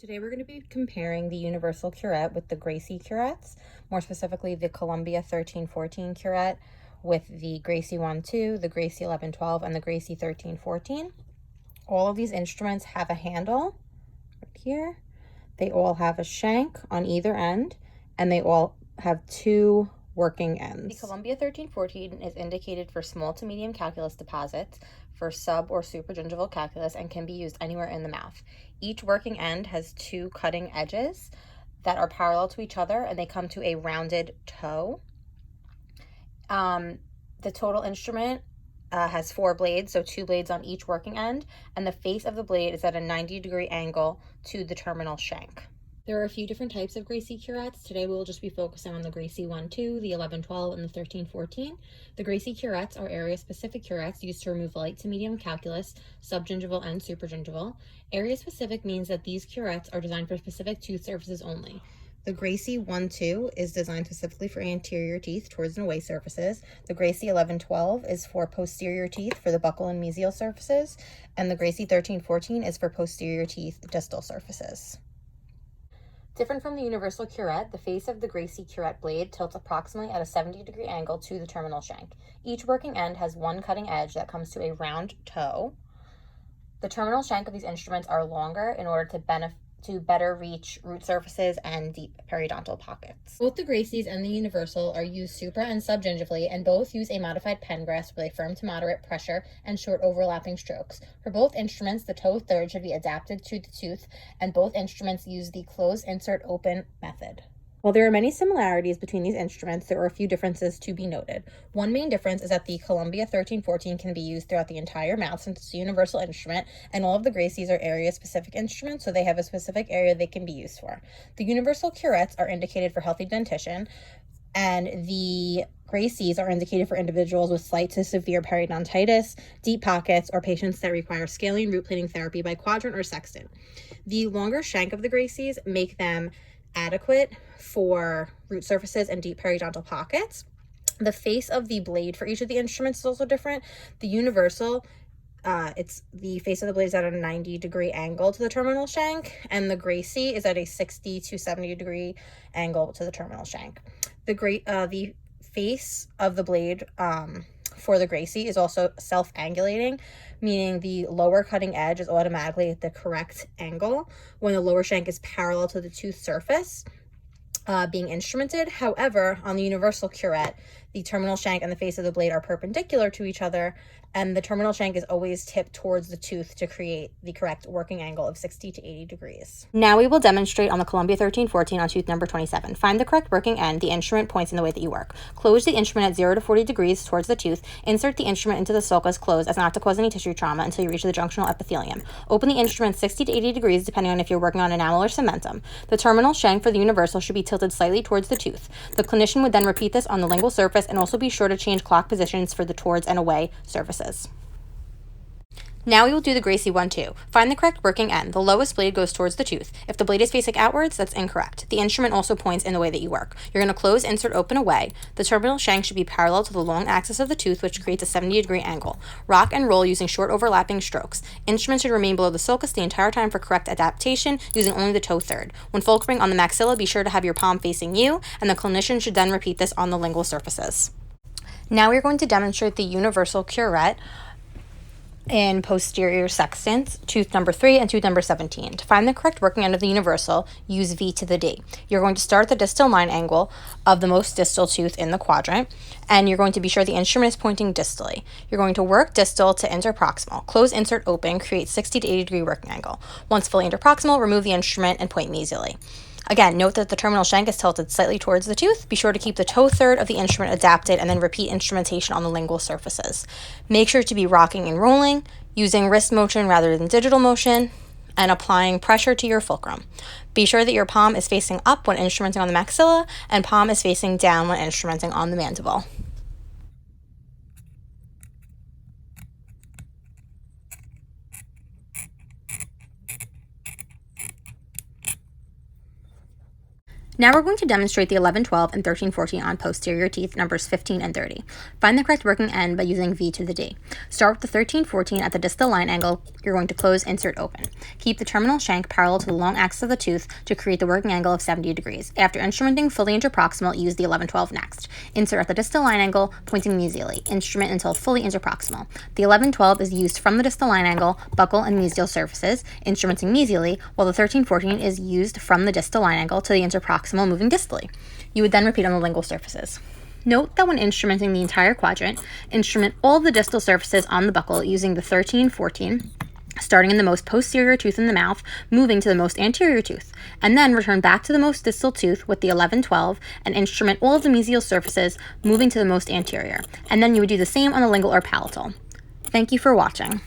Today we're going to be comparing the universal curette with the Gracey curettes, more specifically the Columbia 1314 curette with the Gracey 1-2, the Gracey 11-12, and the Gracey 1314. All of these instruments have a handle right here. They all have a shank on either end, and they all have two working ends. The Columbia 1314 is indicated for small to medium calculus deposits, for sub or supragingival calculus, and can be used anywhere in the mouth. Each working end has two cutting edges that are parallel to each other, and they come to a rounded toe. The total instrument has 4 blades, so 2 blades on each working end, and the face of the blade is at a 90-degree angle to the terminal shank. There are a few different types of Gracey curettes. Today we'll just be focusing on the Gracey 1-2, the 11-12, and the 13-14. The Gracey curettes are area-specific curettes used to remove light to medium calculus, subgingival, and supragingival. Area-specific means that these curettes are designed for specific tooth surfaces only. The Gracey 1-2 is designed specifically for anterior teeth, towards and away surfaces. The Gracey 11-12 is for posterior teeth for the buccal and mesial surfaces. And the Gracey 13-14 is for posterior teeth, distal surfaces. Different from the universal curette, the face of the Gracey curette blade tilts approximately at a 70-degree angle to the terminal shank. Each working end has one cutting edge that comes to a round toe. The terminal shank of these instruments are longer in order to better reach root surfaces and deep periodontal pockets. Both the Graceys and the universal are used supra and subgingivally, and both use a modified pen grasp with a firm to moderate pressure and short overlapping strokes. For both instruments, the toe third should be adapted to the tooth, and both instruments use the close insert open method. While there are many similarities between these instruments, there are a few differences to be noted. One main difference is that the Columbia 1314 can be used throughout the entire mouth since it's a universal instrument, and all of the Graceys are area-specific instruments, so they have a specific area they can be used for. The universal curettes are indicated for healthy dentition, and the Graceys are indicated for individuals with slight to severe periodontitis, deep pockets, or patients that require scaling root planing therapy by quadrant or sextant. The longer shank of the Graceys make them adequate for root surfaces and deep periodontal pockets. The face of the blade for each of the instruments is also different. The universal, it's the face of the blade is at a 90-degree angle to the terminal shank, and the Gracey is at a 60 to 70-degree angle to the terminal shank. The face of the blade for the Gracey is also self-angulating, meaning the lower cutting edge is automatically at the correct angle when the lower shank is parallel to the tooth surface being instrumented. However, on the universal curette, the terminal shank and the face of the blade are perpendicular to each other, and the terminal shank is always tipped towards the tooth to create the correct working angle of 60 to 80 degrees. Now we will demonstrate on the Columbia 1314 on tooth number 27. Find the correct working end. The instrument points in the way that you work. Close the instrument at 0 to 40 degrees towards the tooth. Insert the instrument into the sulcus closed as not to cause any tissue trauma until you reach the junctional epithelium. Open the instrument 60 to 80 degrees depending on if you're working on enamel or cementum. The terminal shank for the universal should be tilted slightly towards the tooth. The clinician would then repeat this on the lingual surface and also be sure to change clock positions for the towards and away surfaces. Now we will do the Gracey 1-2. Find the correct working end. The lowest blade goes towards the tooth. If the blade is facing outwards, that's incorrect. The instrument also points in the way that you work. You're going to close, insert, open, away. The terminal shank should be parallel to the long axis of the tooth, which creates a 70-degree angle. Rock and roll using short overlapping strokes. Instrument should remain below the sulcus the entire time for correct adaptation, using only the toe third. When fulcrum on the maxilla, be sure to have your palm facing you, and the clinician should then repeat this on the lingual surfaces. Now we're going to demonstrate the universal curette in posterior sextants, tooth number 3 and tooth number 17. To find the correct working end of the universal, use V to the D. You're going to start at the distal line angle of the most distal tooth in the quadrant, and you're going to be sure the instrument is pointing distally. You're going to work distal to interproximal. Close, insert, open, create 60 to 80 degree working angle. Once fully interproximal, remove the instrument and point mesially. Again, note that the terminal shank is tilted slightly towards the tooth. Be sure to keep the toe third of the instrument adapted and then repeat instrumentation on the lingual surfaces. Make sure to be rocking and rolling, using wrist motion rather than digital motion, and applying pressure to your fulcrum. Be sure that your palm is facing up when instrumenting on the maxilla and palm is facing down when instrumenting on the mandible. Now we're going to demonstrate the 11, 12, and 13, 14 on posterior teeth numbers 15 and 30. Find the correct working end by using V to the D. Start with the 13, 14 at the distal line angle. You're going to close, insert, open. Keep the terminal shank parallel to the long axis of the tooth to create the working angle of 70 degrees. After instrumenting fully interproximal, use the 11, 12 next. Insert at the distal line angle, pointing mesially. Instrument until fully interproximal. The 11, 12 is used from the distal line angle, buccal and mesial surfaces, instrumenting mesially, while the 13, 14 is used from the distal line angle to the interproximal, moving distally. You would then repeat on the lingual surfaces. Note that when instrumenting the entire quadrant, instrument all the distal surfaces on the buccal using the 13, 14, starting in the most posterior tooth in the mouth, moving to the most anterior tooth, and then return back to the most distal tooth with the 11, 12, and instrument all of the mesial surfaces, moving to the most anterior. And then you would do the same on the lingual or palatal. Thank you for watching.